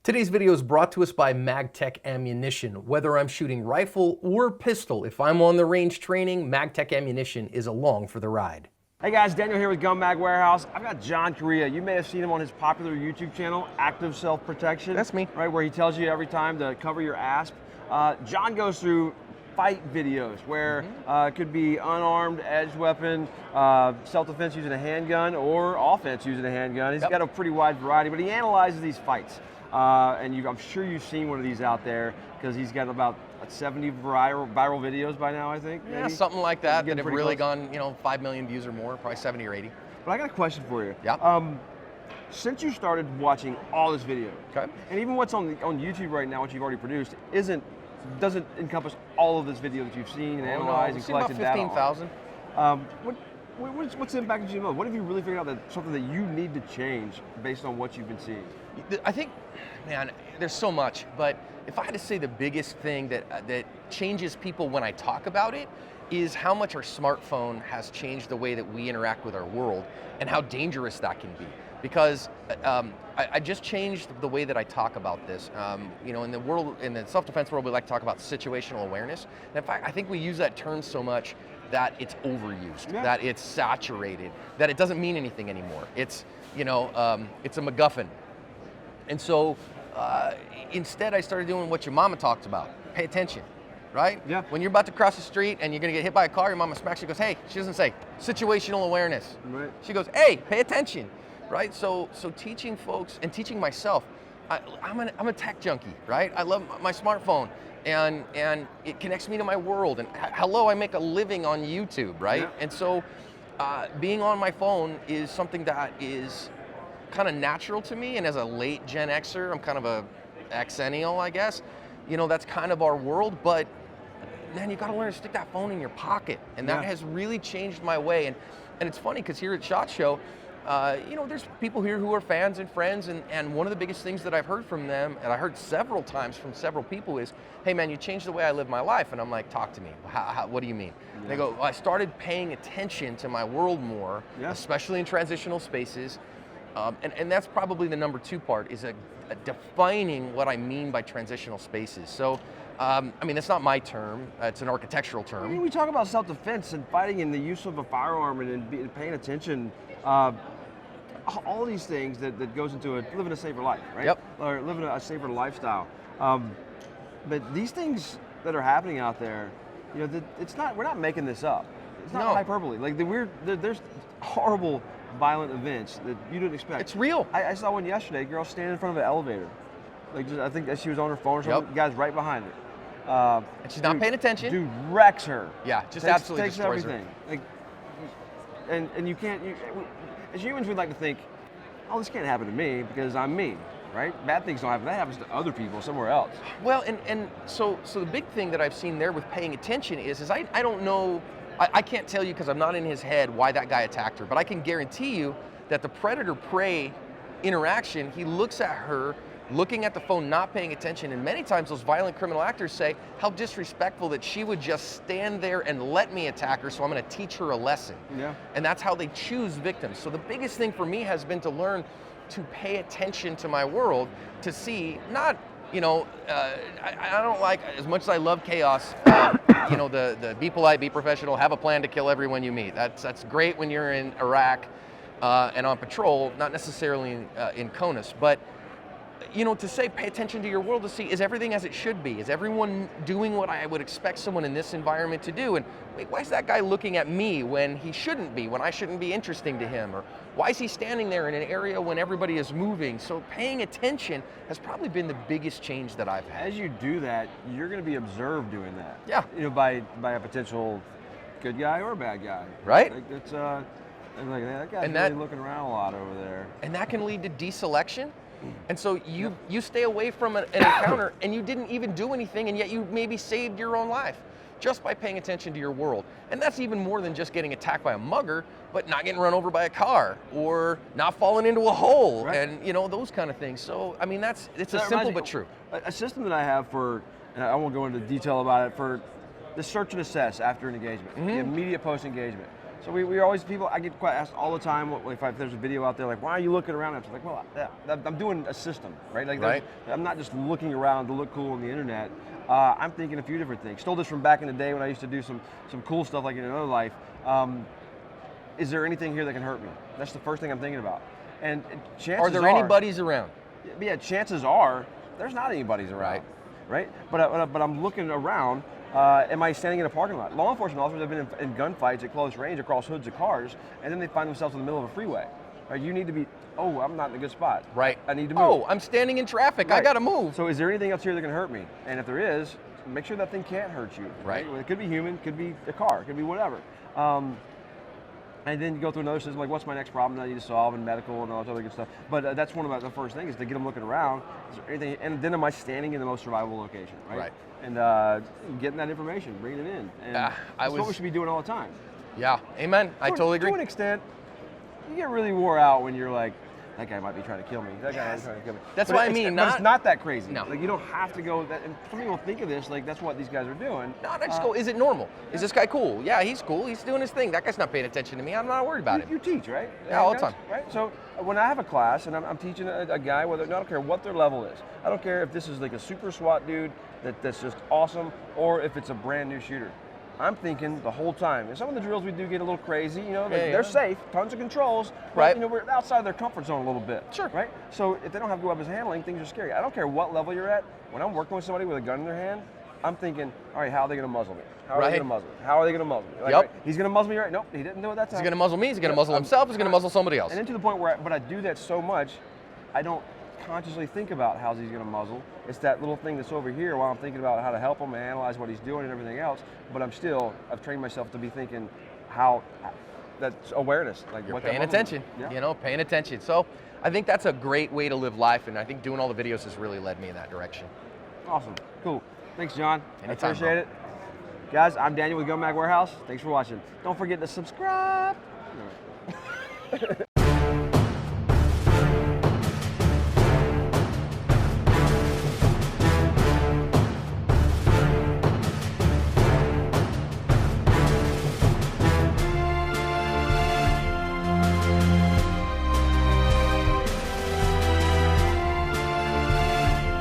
Today's video is brought to us by MagTech Ammunition. Whether I'm shooting rifle or pistol, if I'm on the range training, MagTech Ammunition is along for the ride. Hey guys, Daniel here with Gun Mag Warehouse. I've got John Correa. You may have seen him on his popular YouTube channel, Active Self-Protection. That's me. Right, where he tells you every time to cover your asp. John goes through fight videos where it could be unarmed, edged weapon, self-defense using a handgun, or offense using a handgun. He's got a pretty wide variety, but he analyzes these fights. I'm sure you've seen one of these out there because he's got about 70 viral videos by now, I think. Yeah, maybe? something like that that have really close. gone, 5 million views or more, probably 70 or 80. But I got a question for you. Yeah. Since you started watching all this video, Okay. and even what's on YouTube right now, what you've already produced, doesn't encompass all of this video that you've seen and analyzed and collected data on. About 15,000. What's impacted you the most? What have you really figured out that something that you need to change based on what you've been seeing? I think, man, there's so much, but if I had to say the biggest thing that changes people when I talk about it is how much our smartphone has changed the way that we interact with our world and how dangerous that can be. Because I just changed the way that I talk about this. In the self-defense world, we like to talk about situational awareness. And in fact, I think we use that term so much that it's overused, that it's saturated, that it doesn't mean anything anymore. It's a MacGuffin. And so instead I started doing what your mama talks about, pay attention, right? Yeah. When you're about to cross the street and you're gonna get hit by a car, your mama smacks you, goes, hey, she doesn't say situational awareness. Right. She goes, hey, pay attention, right? So teaching folks and teaching myself, I'm a tech junkie, right? I love my smartphone and it connects me to my world. And hello, I make a living on YouTube, right? Yeah. And so being on my phone is something that is kind of natural to me, and as a late Gen Xer, I'm kind of a Xennial, I guess. That's kind of our world, but man, you gotta learn to stick that phone in your pocket, and that has really changed my way. And it's funny, because here at SHOT Show, there's people here who are fans and friends, and one of the biggest things that I've heard from them, and I heard several times from several people, is, hey man, you changed the way I live my life. And I'm like, talk to me, what do you mean? Yeah. They go, well, I started paying attention to my world more, especially in transitional spaces. And that's probably the number 2 part, is defining what I mean by transitional spaces. So, it's not my term, it's an architectural term. I mean, we talk about self-defense and fighting and the use of a firearm and paying attention. All these things that goes into living a safer life, right? Yep. Or living a safer lifestyle. But these things that are happening out there, we're not making this up. It's not hyperbole. Like there's horrible violent events that you didn't expect. It's real. I saw one yesterday, a girl standing in front of an elevator. I think that she was on her phone or something, the guy's right behind her. And she's not paying attention. Dude wrecks her. Yeah, absolutely takes destroys everything. her. And you can't, as humans, we'd like to think, oh, this can't happen to me because I'm me, right? Bad things don't happen. That happens to other people somewhere else. Well, and so the big thing that I've seen there with paying attention is I don't know, I can't tell you because I'm not in his head why that guy attacked her, but I can guarantee you that the predator-prey interaction, he looks at her, looking at the phone, not paying attention, and many times those violent criminal actors say how disrespectful that she would just stand there and let me attack her, so I'm going to teach her a lesson. Yeah. And that's how they choose victims. So the biggest thing for me has been to learn to pay attention to my world, to see, not, I don't like, as much as I love chaos, the be polite, be professional, have a plan to kill everyone you meet. That's great when you're in Iraq and on patrol, not necessarily in CONUS, but to say pay attention to your world, to see, is everything as it should be? Is everyone doing what I would expect someone in this environment to do? And wait, why is that guy looking at me when he shouldn't be, when I shouldn't be interesting to him? Or why is he standing there in an area when everybody is moving? So paying attention has probably been the biggest change that I've had. As you do that, you're going to be observed doing that. Yeah. By a potential good guy or a bad guy. Right. Like it's like that guy's really looking around a lot over there. And that can lead to deselection. And so you stay away from an encounter and you didn't even do anything, and yet you maybe saved your own life just by paying attention to your world. And that's even more than just getting attacked by a mugger, but not getting run over by a car or not falling into a hole, and those kind of things. So it's a simple but true. A system that I have for, and I won't go into detail about it, for the search and assess after an engagement, the immediate post engagement. So we always, people, I get quite asked all the time if there's a video out there like, why are you looking around? I'm like, well, I'm doing a system, right? Like, Right. I'm not just looking around to look cool on the internet. I'm thinking a few different things. Stole this from back in the day when I used to do some cool stuff like in another life. Is there anything here that can hurt me? That's the first thing I'm thinking about. And chances Are there anybody's around? Yeah, chances are there's not anybody's around, right? But I'm looking around. Am I standing in a parking lot? Law enforcement officers have been in gunfights at close range across hoods of cars, and then they find themselves in the middle of a freeway. Right? You need to be, oh, I'm not in a good spot. Right. I need to move. Oh, I'm standing in traffic. I Right. got to move. So is there anything else here that can hurt me? And if there is, make sure that thing can't hurt you. Right. Well, it could be human, could be a car, could be whatever. And then you go through another system like, what's my next problem that I need to solve, and medical and all that other good stuff. But that's one of the first things is to get them looking around. Is there anything? And then am I standing in the most survivable location, right? Right. And getting that information, bringing it in. And that's what we should be doing all the time. Yeah, amen. I totally agree. To an extent, you get really wore out when you're like, that guy might be trying to kill me. That guy is trying to kill me. That's But what I mean. But it's not that crazy. No. Like, you don't have to go that. And some people think of this like that's what these guys are doing. No, I just go, is it normal? Is this guy cool? Yeah, he's cool. He's doing his thing. That guy's not paying attention to me. I'm not worried about it. You teach, right? Yeah, all the time. Right? So when I have a class and I'm teaching a guy, I don't care what their level is. I don't care if this is like a super SWAT dude that's just awesome or if it's a brand new shooter. I'm thinking the whole time. And some of the drills we do get a little crazy, they're safe, tons of controls, but Right. we're outside their comfort zone a little bit. Sure. Right? So if they don't have good weapons handling, things are scary. I don't care what level you're at. When I'm working with somebody with a gun in their hand, I'm thinking, all right, how are they going to muzzle me? How are they going to muzzle me? How are they going to muzzle me? Like, Yep. right, he's going to muzzle me, right? Nope, he didn't do it that time. He's going to muzzle me. He's going to muzzle himself. He's going to muzzle somebody else. And then to the point where, but I do that so much, I don't consciously think about how he's going to muzzle. It's that little thing that's over here while I'm thinking about how to help him and analyze what he's doing and everything else. But I've trained myself to be thinking how, that's awareness. Like You're what that paying level is. attention, Yeah. paying attention. So I think that's a great way to live life, and I think doing all the videos has really led me in that direction. Awesome. Cool. Thanks, John. Anytime, I appreciate it. Guys, I'm Daniel with Gun Mag Warehouse. Thanks for watching. Don't forget to subscribe.